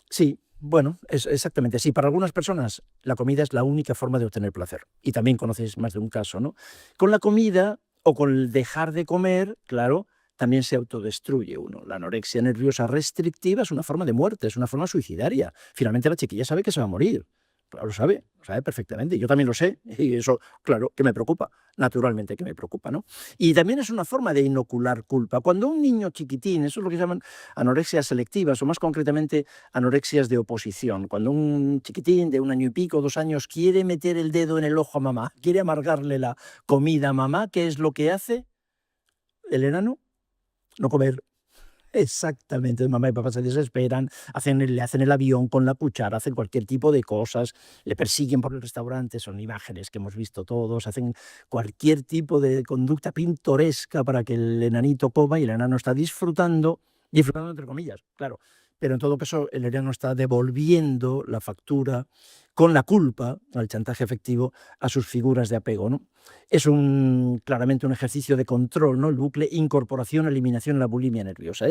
Sí, bueno, es exactamente así. Para algunas personas la comida es la única forma de obtener placer. Y también conocéis más de un caso, ¿no? Con la comida o con el dejar de comer, claro, también se autodestruye uno. La anorexia nerviosa restrictiva es una forma de muerte, es una forma suicidaria. Finalmente la chiquilla sabe que se va a morir. Claro, lo sabe perfectamente. Yo también lo sé y eso, claro, que me preocupa. Naturalmente que me preocupa, ¿no? Y también es una forma de inocular culpa. Cuando un niño chiquitín, eso es lo que llaman anorexias selectivas o más concretamente anorexias de oposición. Cuando un chiquitín de 1 año y pico, 2 años, quiere meter el dedo en el ojo a mamá, quiere amargarle la comida a mamá, ¿qué es lo que hace? el enano, no comer. Exactamente, mamá y papá se desesperan, le hacen el avión con la cuchara, hacen cualquier tipo de cosas, le persiguen por el restaurante, son imágenes que hemos visto todos, hacen cualquier tipo de conducta pintoresca para que el enanito coma y el enano está disfrutando entre comillas, claro, pero en todo caso el enano está devolviendo la factura con la culpa, al chantaje efectivo, a sus figuras de apego, ¿no? Es claramente un ejercicio de control, ¿no? El bucle incorporación, eliminación, la bulimia nerviosa.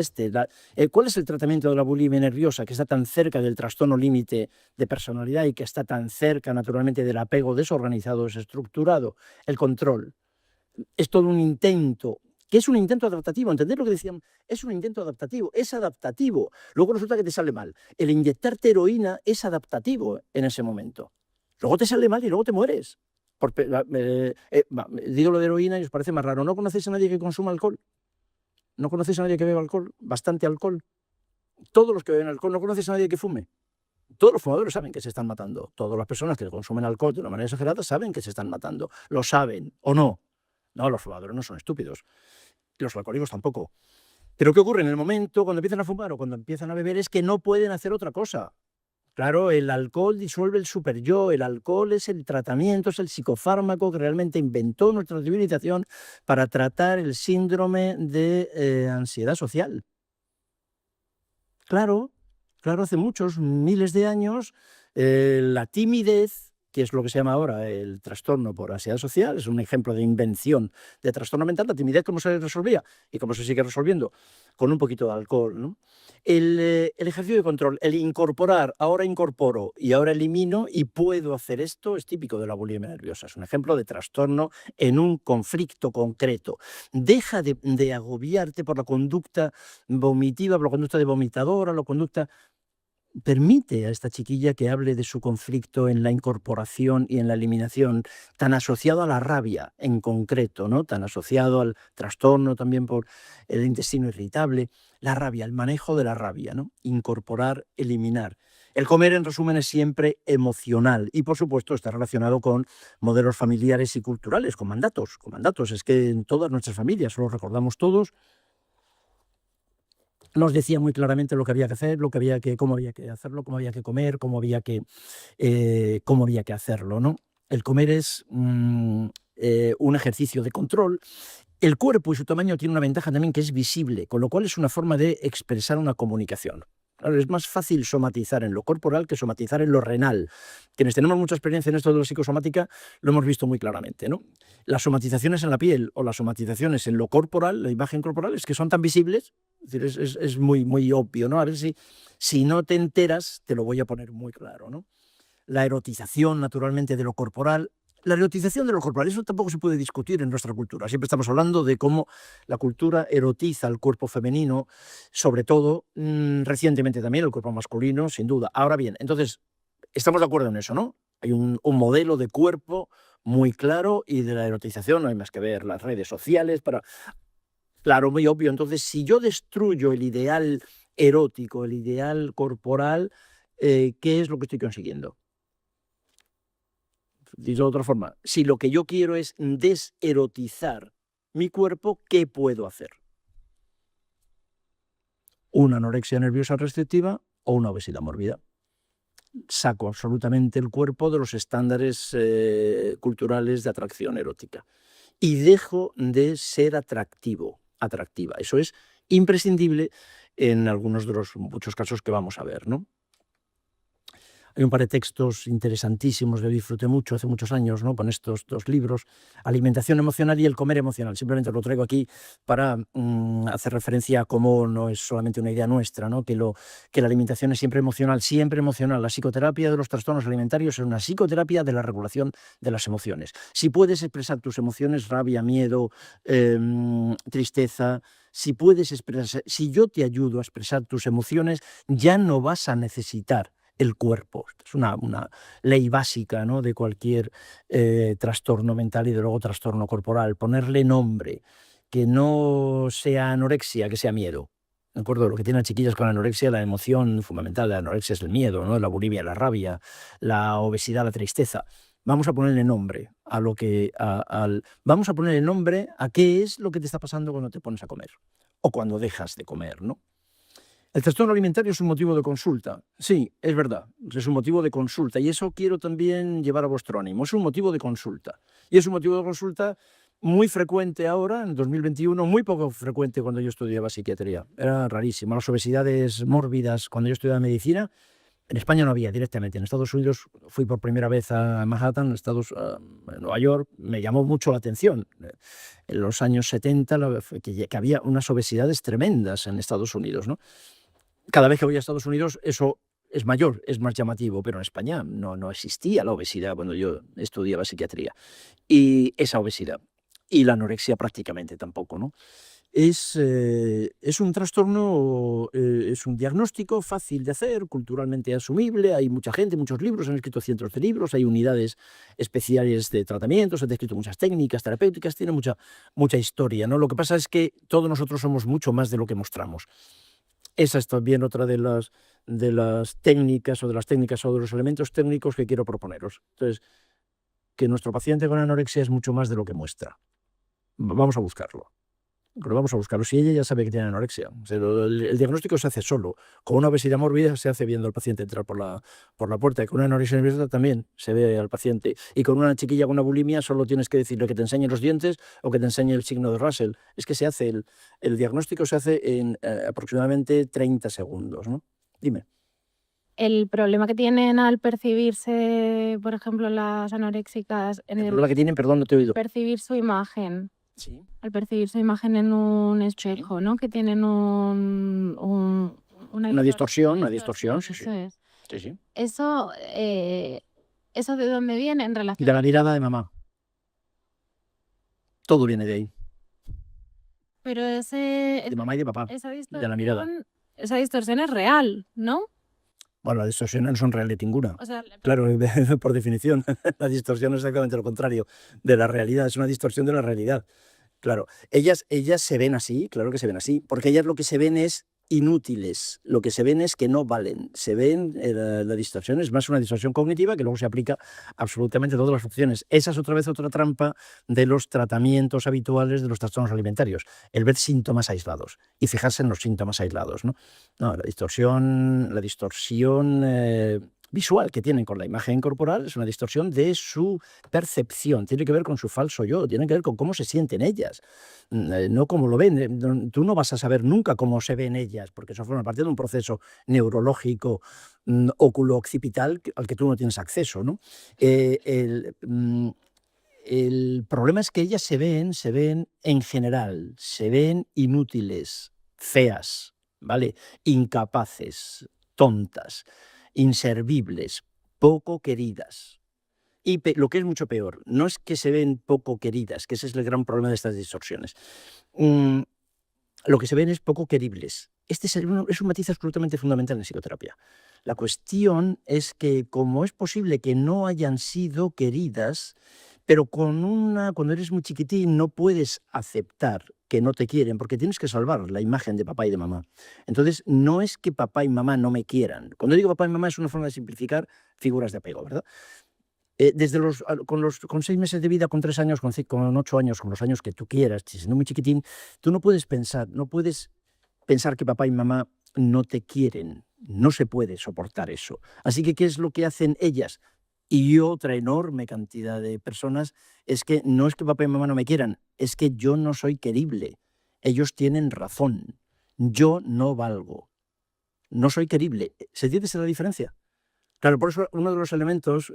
¿Cuál es el tratamiento de la bulimia nerviosa que está tan cerca del trastorno límite de personalidad y que está tan cerca, naturalmente, del apego desorganizado, desestructurado? El control. Es todo un intento, que es un intento adaptativo, ¿entendés lo que decían? Es un intento adaptativo, es adaptativo. Luego resulta que te sale mal. El inyectarte heroína es adaptativo en ese momento. Luego te sale mal y luego te mueres. Digo lo de heroína y os parece más raro. ¿No conocéis a nadie que consuma alcohol? ¿No conocéis a nadie que beba alcohol? Bastante alcohol. Todos los que beben alcohol, ¿no conocéis a nadie que fume? Todos los fumadores saben que se están matando. Todas las personas que consumen alcohol de una manera exagerada saben que se están matando. ¿Lo saben o no? No, los fumadores no son estúpidos. Los alcohólicos tampoco. Pero ¿qué ocurre en el momento cuando empiezan a fumar o cuando empiezan a beber? Es que no pueden hacer otra cosa. Claro, el alcohol disuelve el superyo, el alcohol es el tratamiento, es el psicofármaco que realmente inventó nuestra civilización para tratar el síndrome de ansiedad social. Claro, hace muchos, miles de años, la timidez, que es lo que se llama ahora el trastorno por ansiedad social, es un ejemplo de invención de trastorno mental. La timidez, ¿cómo se resolvía? Y cómo se sigue resolviendo, con un poquito de alcohol, ¿no? El ejercicio de control, el incorporar, ahora incorporo y ahora elimino y puedo hacer esto, es típico de la bulimia nerviosa. Es un ejemplo de trastorno en un conflicto concreto. Deja de agobiarte por la conducta vomitiva, por la conducta de vomitadora, la conducta. Permite a esta chiquilla que hable de su conflicto en la incorporación y en la eliminación, tan asociado a la rabia en concreto, ¿no? Tan asociado al trastorno también por el intestino irritable, la rabia, el manejo de la rabia, ¿no? Incorporar, eliminar. El comer, en resumen, es siempre emocional y, por supuesto, está relacionado con modelos familiares y culturales, con mandatos. Es que en todas nuestras familias, lo recordamos todos, nos decía muy claramente lo que había que hacer, cómo había que hacerlo, cómo había que comer, cómo había que hacerlo, ¿no? El comer es un ejercicio de control. El cuerpo y su tamaño tiene una ventaja también, que es visible, con lo cual es una forma de expresar una comunicación. Claro, es más fácil somatizar en lo corporal que somatizar en lo renal. Quienes tenemos mucha experiencia en esto de la psicosomática lo hemos visto muy claramente, ¿no? Las somatizaciones en la piel o las somatizaciones en lo corporal, la imagen corporal, es que son tan visibles, es decir, es muy, muy obvio, ¿no? A ver si no te enteras, te lo voy a poner muy claro, ¿no? La erotización, naturalmente, de lo corporal. La erotización de lo corporal, eso tampoco se puede discutir en nuestra cultura. Siempre estamos hablando de cómo la cultura erotiza el cuerpo femenino, sobre todo, recientemente también el cuerpo masculino, sin duda. Ahora bien, entonces, estamos de acuerdo en eso, ¿no? Hay un modelo de cuerpo muy claro y de la erotización no hay más que ver las redes sociales para. Claro, muy obvio. Entonces, si yo destruyo el ideal erótico, el ideal corporal, ¿qué es lo que estoy consiguiendo? Dicho de otra forma, si lo que yo quiero es deserotizar mi cuerpo, ¿qué puedo hacer? Una anorexia nerviosa restrictiva o una obesidad mórbida. Saco absolutamente el cuerpo de los estándares culturales de atracción erótica y dejo de ser atractiva. Eso es imprescindible en algunos de los muchos casos que vamos a ver, ¿no? Hay un par de textos interesantísimos que disfruté mucho hace muchos años, ¿no? Con estos dos libros, Alimentación emocional y El comer emocional. Simplemente lo traigo aquí para hacer referencia a cómo no es solamente una idea nuestra, ¿no? Que la alimentación es siempre emocional, siempre emocional. La psicoterapia de los trastornos alimentarios es una psicoterapia de la regulación de las emociones. Si puedes expresar tus emociones, rabia, miedo, tristeza, si yo te ayudo a expresar tus emociones, ya no vas a necesitar el cuerpo. Es una ley básica, ¿no? De cualquier trastorno mental y de luego trastorno corporal. Ponerle nombre, que no sea anorexia, que sea miedo. ¿De acuerdo? Lo que tienen las chiquillas con la anorexia, la emoción fundamental de la anorexia es el miedo, ¿no? La bulimia, la rabia, la obesidad, la tristeza. vamos a ponerle nombre a lo que, vamos a ponerle nombre a qué es lo que te está pasando cuando te pones a comer o cuando dejas de comer, ¿no? El trastorno alimentario es un motivo de consulta. Sí, es verdad, es un motivo de consulta y eso quiero también llevar a vuestro ánimo. Es un motivo de consulta y es un motivo de consulta muy frecuente ahora, en 2021, muy poco frecuente cuando yo estudiaba psiquiatría. Era rarísimo. Las obesidades mórbidas cuando yo estudiaba medicina, en España no había directamente. En Estados Unidos fui por primera vez a Manhattan, en Nueva York, me llamó mucho la atención. En los años 70 que había unas obesidades tremendas en Estados Unidos, ¿no? Cada vez que voy a Estados Unidos eso es mayor, es más llamativo, pero en España no existía la obesidad cuando yo estudiaba psiquiatría. Y esa obesidad. Y la anorexia prácticamente tampoco, ¿no? Es un trastorno, es un diagnóstico fácil de hacer, culturalmente asumible, hay mucha gente, muchos libros, han escrito cientos de libros, hay unidades especiales de tratamientos, han descrito muchas técnicas terapéuticas, tiene mucha historia, ¿no? Lo que pasa es que todos nosotros somos mucho más de lo que mostramos. Esa es también otra de las técnicas o de los elementos técnicos que quiero proponeros. Entonces, que nuestro paciente con anorexia es mucho más de lo que muestra. Vamos a buscarlo. Vamos a buscarlo. Si ella ya sabe que tiene anorexia, o sea, el diagnóstico se hace solo. Con una obesidad mórbida se hace viendo al paciente entrar por la puerta. Y con una anorexia nerviosa también se ve al paciente. Y con una chiquilla con una bulimia solo tienes que decirle que te enseñe los dientes o que te enseñe el signo de Russell. Es que se hace el diagnóstico se hace en aproximadamente 30 segundos, ¿no? Dime. El problema que tienen al percibirse, por ejemplo, las anoréxicas, El problema que tienen, perdón, no te he oído. percibir su imagen. Sí. Al percibir su imagen en un espejo, ¿no? Que tienen Una distorsión, sí, sí. Eso es. Sí, sí. ¿Eso de dónde viene en relación? De la mirada de mamá. Todo viene de ahí. Pero De mamá y de papá. De la mirada. Esa distorsión es real, ¿no? Bueno, las distorsiones no son reales ninguna. O sea, claro, por definición, la distorsión es exactamente lo contrario de la realidad, es una distorsión de la realidad. Claro, ellas se ven así, claro que se ven así, porque ellas lo que se ven es inútiles, lo que se ven es que no valen, se ven, la distorsión es más una distorsión cognitiva que luego se aplica absolutamente a todas las funciones. Esa es otra vez otra trampa de los tratamientos habituales de los trastornos alimentarios, el ver síntomas aislados y fijarse en los síntomas aislados, ¿no? No, la distorsión visual que tienen con la imagen corporal es una distorsión de su percepción, tiene que ver con su falso yo, tiene que ver con cómo se sienten ellas, no cómo lo ven. Tú no vas a saber nunca cómo se ven ellas, porque eso forma parte de un proceso neurológico oculo-occipital al que tú no tienes acceso, ¿no? El problema es que ellas se ven en general, se ven inútiles, feas, ¿vale? Incapaces, tontas, inservibles, poco queridas. Y lo que es mucho peor, no es que se ven poco queridas, que ese es el gran problema de estas distorsiones. Lo que se ven es poco queribles. Este es un matiz absolutamente fundamental en psicoterapia. La cuestión es que como es posible que no hayan sido queridas, pero cuando eres muy chiquitín no puedes aceptar que no te quieren porque tienes que salvar la imagen de papá y de mamá. Entonces, no es que papá y mamá no me quieran. Cuando digo papá y mamá es una forma de simplificar figuras de apego, ¿verdad? Con 6 meses de vida, con 3 años, con 8 años, con los años que tú quieras, siendo muy chiquitín, tú no puedes pensar que papá y mamá no te quieren. No se puede soportar eso. Así que, ¿qué es lo que hacen ellas? Y otra enorme cantidad de personas es que no es que papá y mamá no me quieran, es que yo no soy querible. Ellos tienen razón. Yo no valgo. No soy querible. ¿Se entiende esa la diferencia? Claro, por eso uno de los elementos,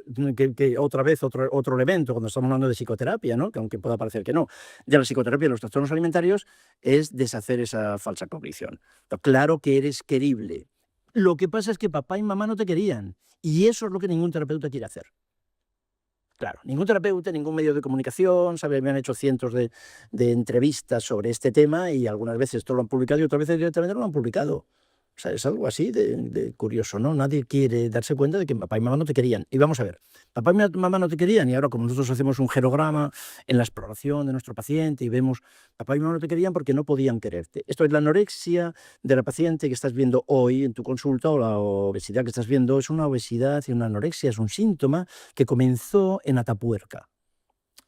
que otra vez otro elemento, cuando estamos hablando de psicoterapia, ¿no? Que aunque pueda parecer que no, de la psicoterapia de los trastornos alimentarios, es deshacer esa falsa cognición. Claro que eres querible. Lo que pasa es que papá y mamá no te querían. Y eso es lo que ningún terapeuta quiere hacer. Claro, ningún terapeuta, ningún medio de comunicación, me han hecho cientos de entrevistas sobre este tema y algunas veces esto lo han publicado y otras veces directamente no lo han publicado. O sea, es algo así de curioso, ¿no? Nadie quiere darse cuenta de que papá y mamá no te querían. Y vamos a ver, papá y mamá no te querían y ahora como nosotros hacemos un gerograma en la exploración de nuestro paciente y vemos, papá y mamá no te querían porque no podían quererte. Esto es la anorexia de la paciente que estás viendo hoy en tu consulta, o la obesidad que estás viendo es una obesidad y una anorexia, es un síntoma que comenzó en Atapuerca,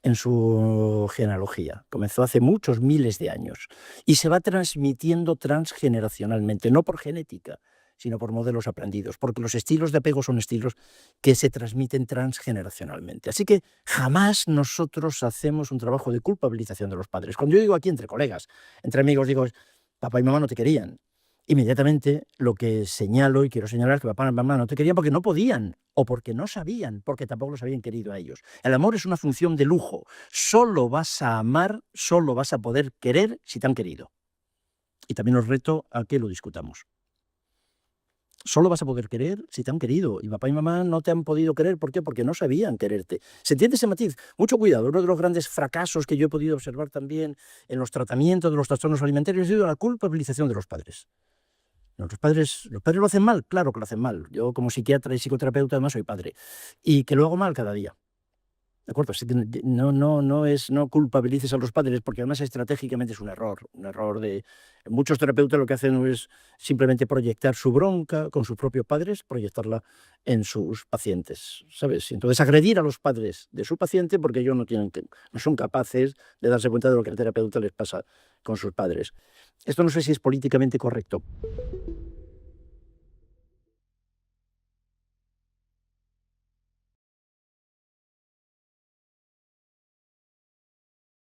en su genealogía. Comenzó hace muchos miles de años y se va transmitiendo transgeneracionalmente, no por genética, sino por modelos aprendidos, porque los estilos de apego son estilos que se transmiten transgeneracionalmente. Así que jamás nosotros hacemos un trabajo de culpabilización de los padres. Cuando yo digo aquí entre colegas, entre amigos, digo, papá y mamá no te querían. Inmediatamente lo que señalo y quiero señalar es que papá y mamá no te querían porque no podían o porque no sabían, porque tampoco los habían querido a ellos. El amor es una función de lujo. Solo vas a amar, solo vas a poder querer si te han querido. Y también os reto a que lo discutamos. Solo vas a poder querer si te han querido. Y papá y mamá no te han podido querer. ¿Por qué? Porque no sabían quererte. ¿Se entiende ese matiz? Mucho cuidado. Uno de los grandes fracasos que yo he podido observar también en los tratamientos de los trastornos alimentarios ha sido la culpabilización de los padres. No, los padres lo hacen mal, claro que lo hacen mal. Yo como psiquiatra y psicoterapeuta además soy padre. Y que lo hago mal cada día. ¿De acuerdo? Así que no culpabilices a los padres, porque además estratégicamente es un error de... Muchos terapeutas lo que hacen es simplemente proyectar su bronca con sus propios padres, proyectarla en sus pacientes, ¿sabes? Y entonces agredir a los padres de su paciente porque ellos no son capaces de darse cuenta de lo que al terapeuta les pasa con sus padres. Esto no sé si es políticamente correcto.